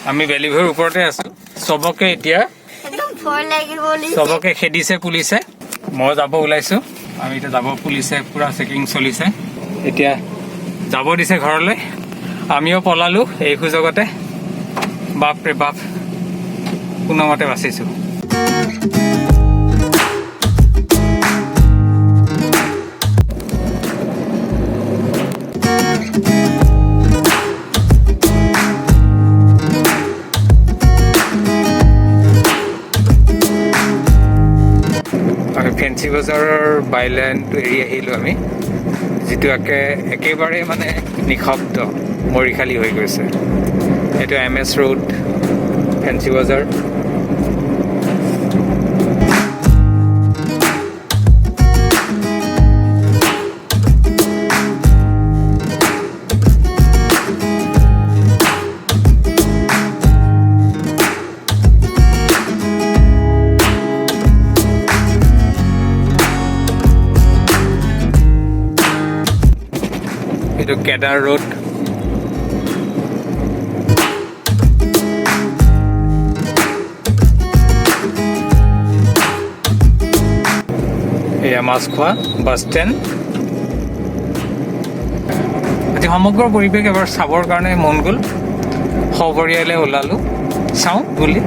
আমি বেলিভৰ ওপৰতে আছো সবকে এতিয়া একদম ভয় লাগিব বুলি সবকে খেদিছে পুলিচে মই যাব ওলাইছো আমি এতিয়া যাব পুলিচে পুৰা চেকিং চলিছে এতিয়া যাব দিছে ঘৰলৈ আমিও পলালো এই সুযোগতে বাপ ৰে বাপ কোনোমতে বাচিছো ফেন্সি বজাৰৰ বাইলেণ্ডটো এৰি আহিলোঁ আমি যিটো একেবাৰে মানে নিশব্দ মৰিখালী হৈ গৈছে এইটো MS ৰোড ফেন্সি বজাৰ এইটো কেদাৰ ৰোড এয়া মাছখোৱা বাছ ষ্টেণ্ড আজি সমগ্ৰ পৰিৱেশ এবাৰ চাবৰ কাৰণে মন গ'ল সপৰিয়ালে ওলালোঁ চাওঁ বুলি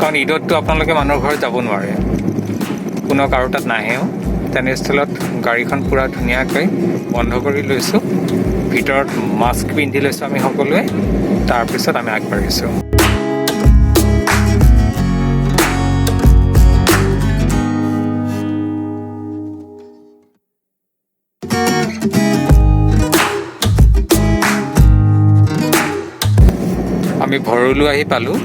কাৰণ ঈদততো আপোনালোকে মানুহৰ ঘৰত যাব নোৱাৰে কোনো কাৰো তাত নাহেও তেনেস্থলত গাড়ীখন পুৰা ধুনীয়াকৈ বন্ধ কৰি লৈছোঁ ভিতৰত মাস্ক পিন্ধি লৈছোঁ আমি সকলোৱে তাৰপিছত আমি আগবাঢ়িছোঁ আমি ভৰলু আহি পালোঁ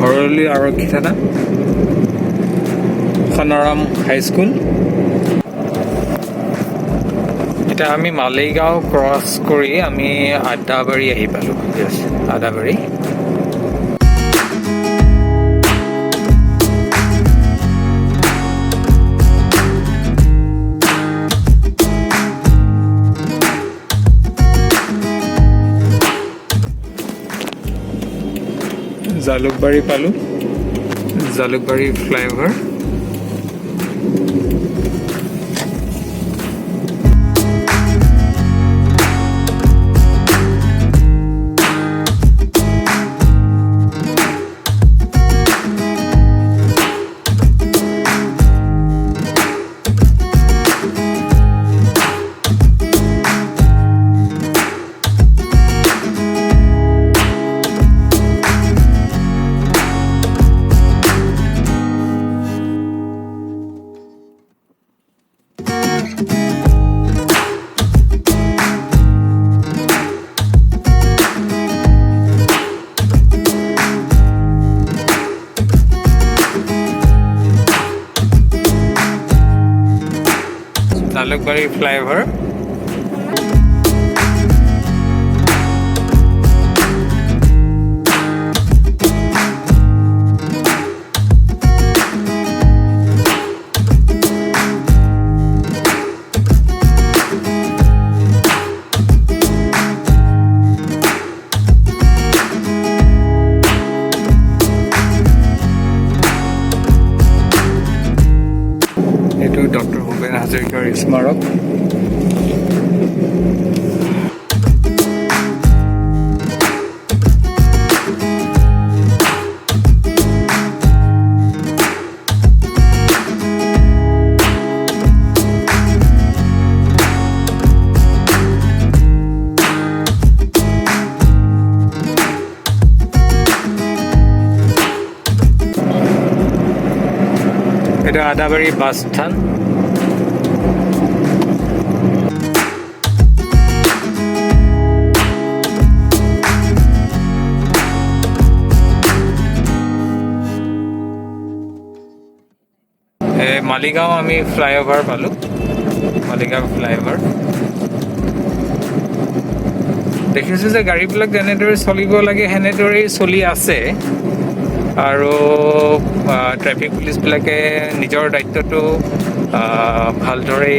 ভৰলু আৰক্ষী থানা সনাৰাম হাইস্কুল এতিয়া আমি মালিগাঁও ক্ৰছ কৰি আমি আদাবাৰী আহি পালোঁ আদাবাৰী জালুকবাৰী পালোঁ জালুকবাৰী ফ্লাইঅভাৰ জালুকবাৰী ফ্লাইঅভাৰ এইটো ডক্টৰ ভূপেন হাজৰিকাৰ স্মাৰক এটা আদাবাৰী বাছ স্থান মালিগাঁও আমি ফ্লাইঅভাৰ পালোঁ মালিগাঁও ফ্লাইঅভাৰ দেখিছোঁ যে গাড়ীবিলাক যেনেদৰে চলিব লাগে সেনেদৰেই চলি আছে আৰু ট্ৰেফিক পুলিচবিলাকে নিজৰ দায়িত্বটো ভালদৰে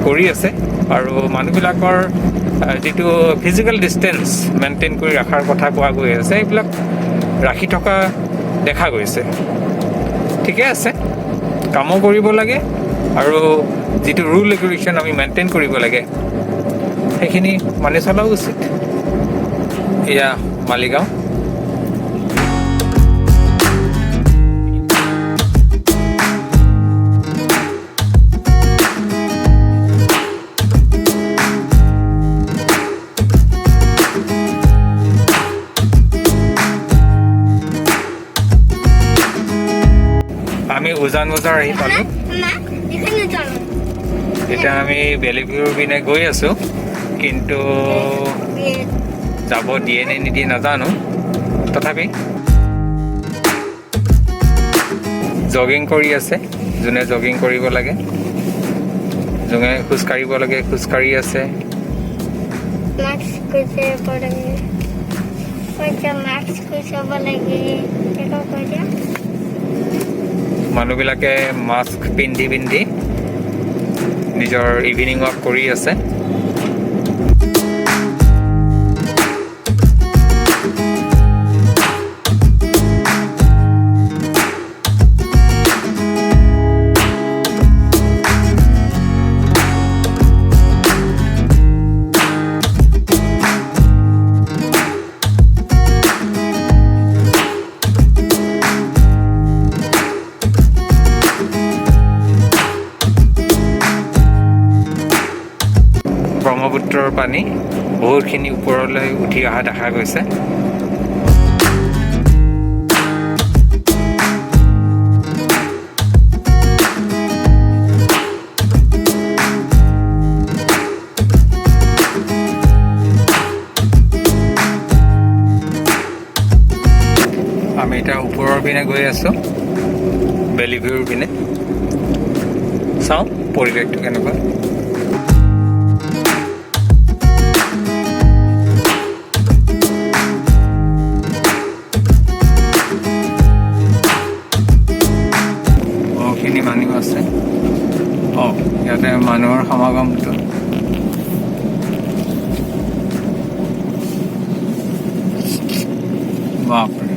কৰি আছে আৰু মানুহবিলাকৰ যিটো ফিজিকেল ডিষ্টেঞ্চ মেইনটেইন কৰি ৰখাৰ কথা কোৱা গৈ আছে এইবিলাক ৰাখি থকা দেখা গৈছে ঠিকে আছে কামো কৰিব লাগে আৰু যিটো ৰুল ৰেগুলেশ্যন আমি মেইনটেইন কৰিব লাগে সেইখিনি মানি চলা উচিত এয়া মালিগাঁও আমি উজান বজাৰ আহি পালোঁ এতিয়া আমি বেলিভিউৰ পিনে গৈ আছোঁ কিন্তু যাব দিয়ে নে নিদিয়ে নাজানো তথাপি জগিং কৰি আছে যোনে জগিং কৰিব লাগে যোনে খোজকাঢ়িব লাগে খোজকাঢ়ি আছে মানুহবিলাকে মাস্ক পিন্ধি পিন্ধি নিজৰ ইভিনিং ৱাক কৰি আছে ব্ৰহ্মপুত্ৰৰ পানী বহুতখিনি ওপৰলৈ উঠি অহা দেখা গৈছে আমি এতিয়া ওপৰৰ পিনে গৈ আছোঁ বেলিভিউৰ পিনে চাওঁ পৰিৱেশটো কেনেকুৱা মানুহ আছে ইয়াতে মানুহৰ সমাগমটো বাপৰে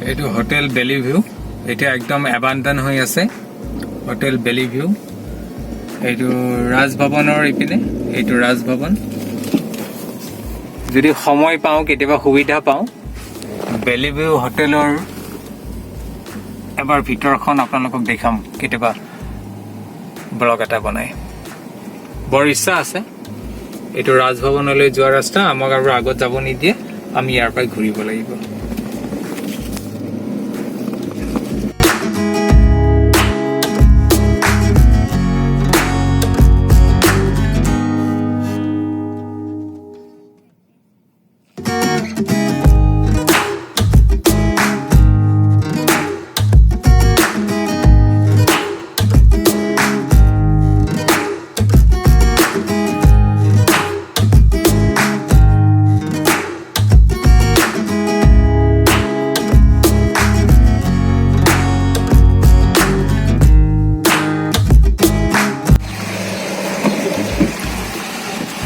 এইটো হোটেল বেলিভিউ এতিয়া একদম এবান্ডন হৈ আছে হোটেল বেলিভিউ এইটো ৰাজভৱনৰ ইপিনে এইটো ৰাজভৱন যদি সময় পাওঁ কেতিয়াবা সুবিধা পাওঁ বেলিভিউ হোটেলৰ এবাৰ ভিতৰখন আপোনালোকক দেখাম কেতিয়াবা ব্লগ এটা বনাই বৰ ইচ্ছা আছে এইটো ৰাজভৱনলৈ যোৱা ৰাস্তা আমাক আৰু আগত যাব নিদিয়ে আমি ইয়াৰ পৰা ঘূৰিব লাগিব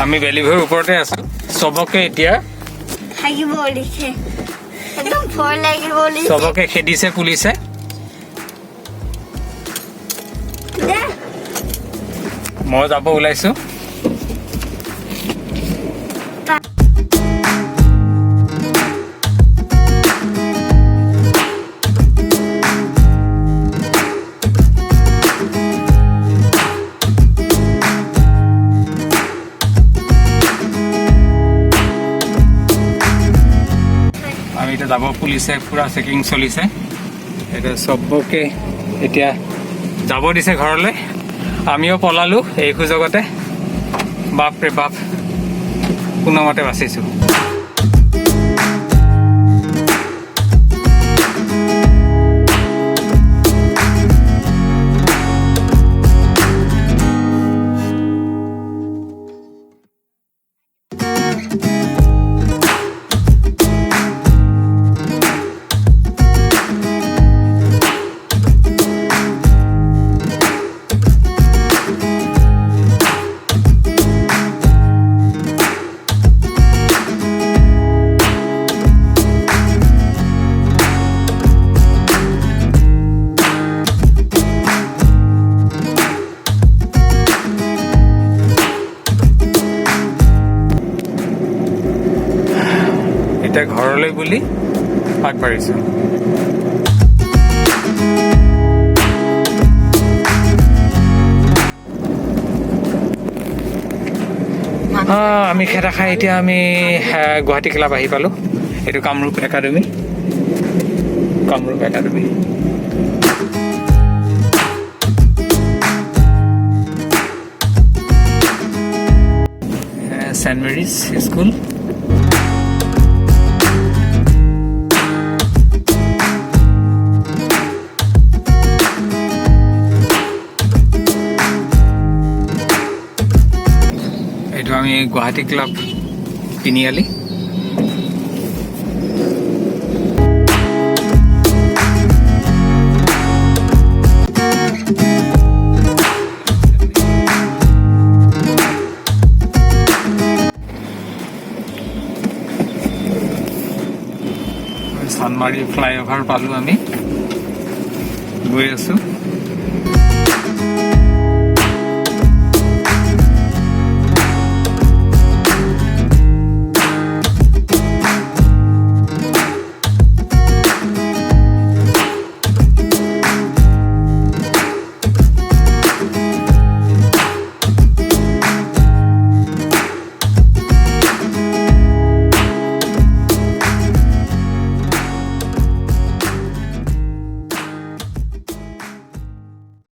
আমি বেলিভিউৰ ওপৰতে আছো সবকে এতিয়া থাকিব লিখে একদম ভয় লাগিব লিখে সবকে খেদিছে পুলিচে মই যাব ওলাইছো আমি এতিয়া যাব, পুলিচে পুৰা চেকিং চলিছে। এতিয়া চবকে এতিয়া যাব দিছে ঘৰলৈ। আমিও পলালোঁ এই সুযোগতে। বাপৰে বাপ, কোনোমতে বাচিছোঁ। এতিয়া ঘৰলৈ বুলি আগবাঢ়িছোঁ। আমি খেদা খাই এতিয়া আমি গুৱাহাটী ক্লাব আহি পালোঁ। এইটো Kamrup academy. St. Mary's school. এইটো আমি গুৱাহাটী ক্লাব তিনিআলি। চানমাৰী ফ্লাইঅভাৰ পালোঁ, আমি গৈ আছোঁ।